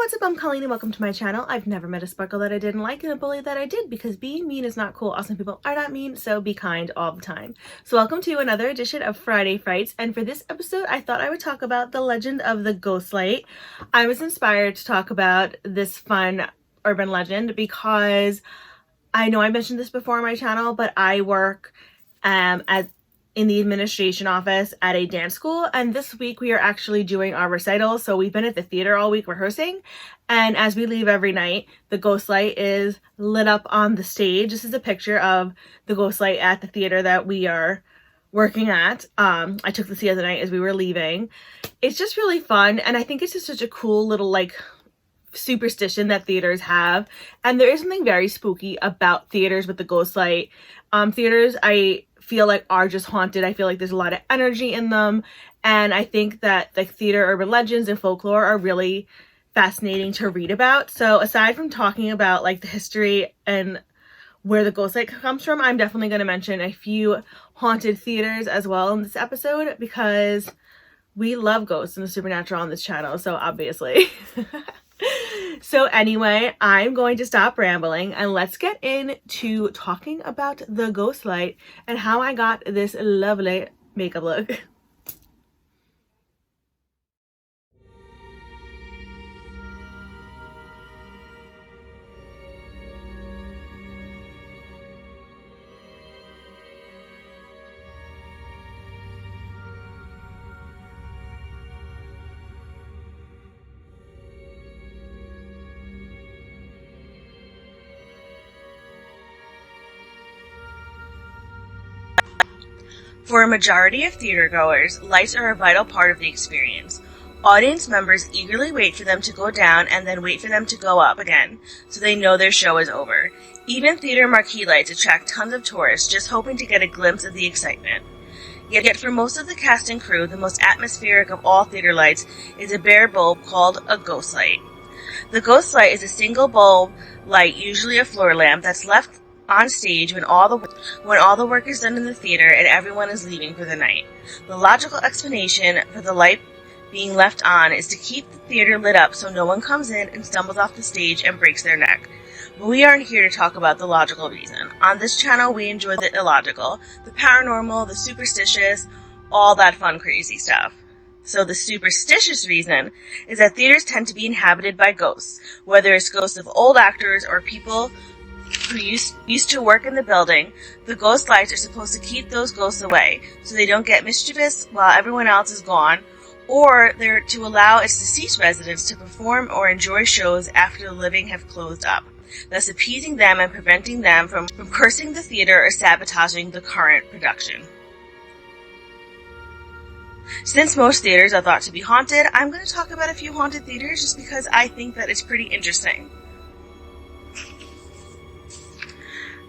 what's up? I'm Colleen and welcome to my channel. I've never met a sparkle that I didn't like and a bully that I did, because being mean is not cool. Awesome people are not mean, so be kind all the time. So welcome to another edition of Friday Frights, and for this episode I thought I would talk about the legend of the ghost light. I was inspired to talk about this fun urban legend because I know I mentioned this before on my channel, but I work in the administration office at a dance school, and this week we are actually doing our recital. So we've been at the theater all week rehearsing, and as we leave every night, the ghost light is lit up on the stage. This is a picture of the ghost light at the theater that we are working at. I took this the other night as we were leaving. It's just really fun, and I think it's just such a cool little superstition that theaters have, and there is something very spooky about theaters with the ghost light. Theaters, I feel like, are just haunted. I feel like there's a lot of energy in them, and I think that theater urban legends and folklore are really fascinating to read about. So aside from talking about the history and where the ghost light comes from, I'm definitely going to mention a few haunted theaters as well in this episode, because we love ghosts and the supernatural on this channel, so obviously. So anyway, I'm going to stop rambling and let's get into talking about the ghost light and how I got this lovely makeup look. For a majority of theatergoers, lights are a vital part of the experience. Audience members eagerly wait for them to go down and then wait for them to go up again, so they know their show is over. Even theater marquee lights attract tons of tourists just hoping to get a glimpse of the excitement. Yet for most of the cast and crew, the most atmospheric of all theater lights is a bare bulb called a ghost light. The ghost light is a single bulb light, usually a floor lamp, that's left on stage when all the work is done in the theater and everyone is leaving for the night. The logical explanation for the light being left on is to keep the theater lit up so no one comes in and stumbles off the stage and breaks their neck. But we aren't here to talk about the logical reason. On this channel, we enjoy the illogical, the paranormal, the superstitious, all that fun, crazy stuff. So the superstitious reason is that theaters tend to be inhabited by ghosts, whether it's ghosts of old actors or people who used to work in the building. The ghost lights are supposed to keep those ghosts away so they don't get mischievous while everyone else is gone, or they're to allow its deceased residents to perform or enjoy shows after the living have closed up, thus appeasing them and preventing them from cursing the theater or sabotaging the current production. Since most theaters are thought to be haunted, I'm going to talk about a few haunted theaters just because I think that it's pretty interesting.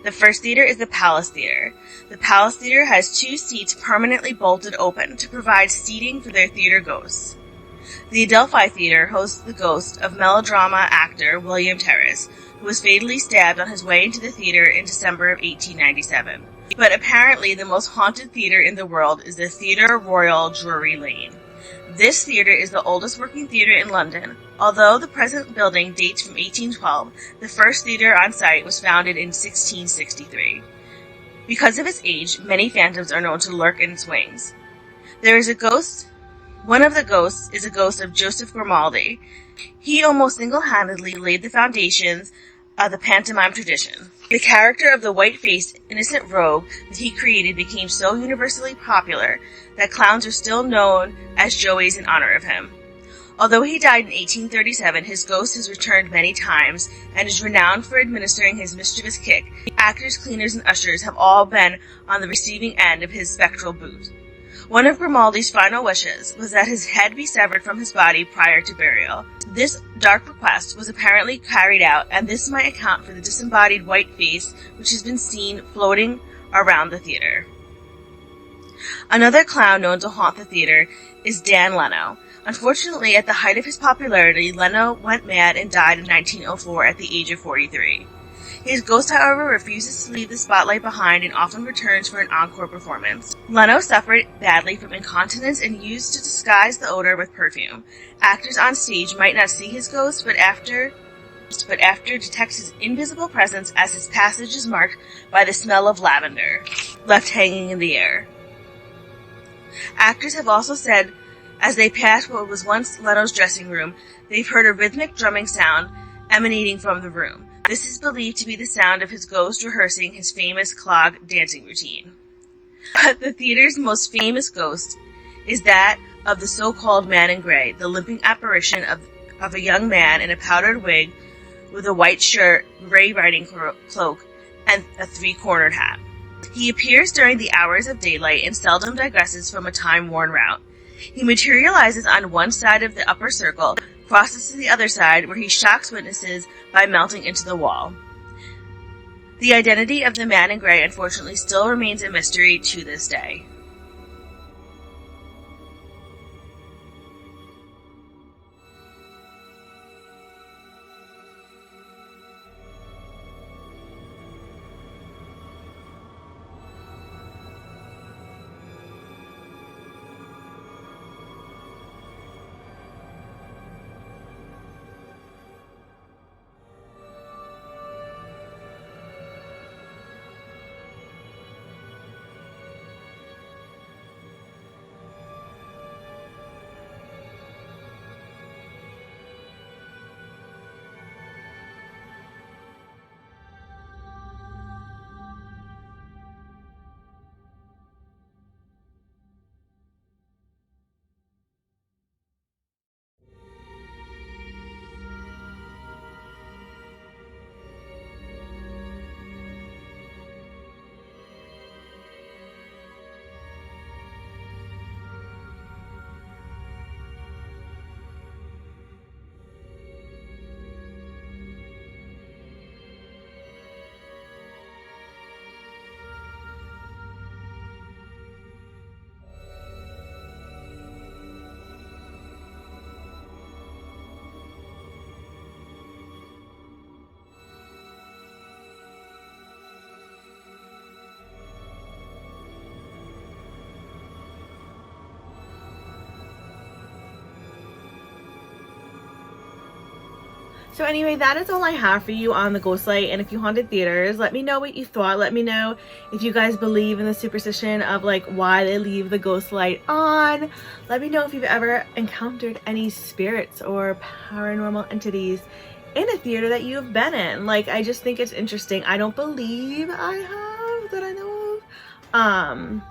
The first theater is the Palace Theater. The Palace Theater has 2 seats permanently bolted open to provide seating for their theater ghosts. The Adelphi Theater hosts the ghost of melodrama actor William Terrace, who was fatally stabbed on his way into the theater in December of 1897. But apparently the most haunted theater in the world is the Theatre Royal, Drury Lane. This theater is the oldest working theater in London. Although the present building dates from 1812, the first theater on site was founded in 1663. Because of its age, many phantoms are known to lurk in its wings. There is a ghost. One of the ghosts is a ghost of Joseph Grimaldi. He almost single-handedly laid the foundations of the pantomime tradition. The character of the white-faced, innocent rogue that he created became so universally popular that clowns are still known as Joeys in honor of him. Although he died in 1837, his ghost has returned many times and is renowned for administering his mischievous kick. Actors, cleaners, and ushers have all been on the receiving end of his spectral boot. One of Grimaldi's final wishes was that his head be severed from his body prior to burial. This dark request was apparently carried out, and this might account for the disembodied white face which has been seen floating around the theater. Another clown known to haunt the theater is Dan Leno. Unfortunately, at the height of his popularity, Leno went mad and died in 1904 at the age of 43. His ghost, however, refuses to leave the spotlight behind and often returns for an encore performance. Leno suffered badly from incontinence and used to disguise the odor with perfume. Actors on stage might not see his ghost, but after detects his invisible presence as his passage is marked by the smell of lavender left hanging in the air. Actors have also said, as they pass what was once Leno's dressing room, they've heard a rhythmic drumming sound emanating from the room. This is believed to be the sound of his ghost rehearsing his famous clog dancing routine. But the theater's most famous ghost is that of the so-called Man in Grey, the limping apparition of a young man in a powdered wig with a white shirt, gray riding cloak, and a three-cornered hat. He appears during the hours of daylight and seldom digresses from a time-worn route. He materializes on one side of the upper circle, crosses to the other side, where he shocks witnesses by melting into the wall. The identity of the Man in Grey, unfortunately, still remains a mystery to this day. So anyway, that is all I have for you on the Ghostlight and a few haunted theaters. Let me know what you thought. Let me know if you guys believe in the superstition of like why they leave the ghost light on. Let me know if you've ever encountered any spirits or paranormal entities in a theater that you've been in. Like, I just think it's interesting. I don't believe I have, that I know of.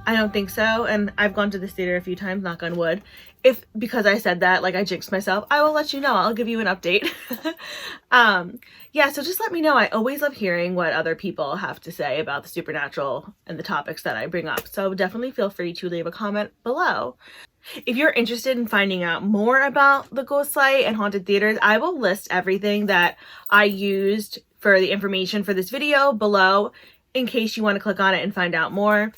I don't think so, and I've gone to this theater a few times, knock on wood. If, because I said that, like I jinxed myself, I will let you know. I'll give you an update. Yeah, so just let me know. I always love hearing what other people have to say about the supernatural and the topics that I bring up. So definitely feel free to leave a comment below. If you're interested in finding out more about the Ghostlight and haunted theaters, I will list everything that I used for the information for this video below in case you want to click on it and find out more.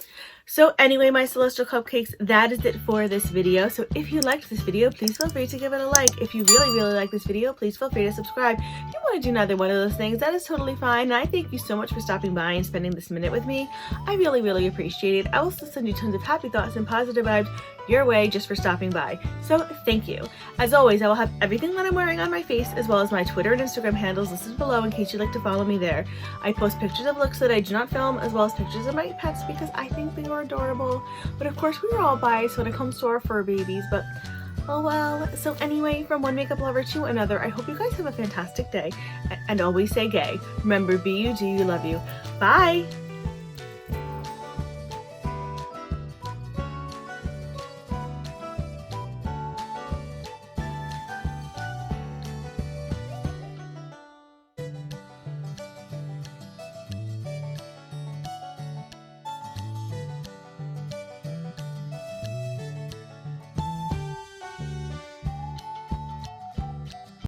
So anyway, my celestial cupcakes, that is it for this video. So if you liked this video, please feel free to give it a like. If you really like this video, please feel free to subscribe. If you want to do neither one of those things, that is totally fine. And I thank you so much for stopping by and spending this minute with me. I really appreciate it. I will still send you tons of happy thoughts and positive vibes your way just for stopping by. So thank you. As always, I will have everything that I'm wearing on my face, as well as my Twitter and Instagram handles listed below in case you'd like to follow me there. I post pictures of looks that I do not film, as well as pictures of my pets because I think they are adorable. But of course, we are all biased when it comes to our fur babies, but oh well. So anyway, from one makeup lover to another, I hope you guys have a fantastic day, and always stay gay. Remember, be you, do you, love you. Bye!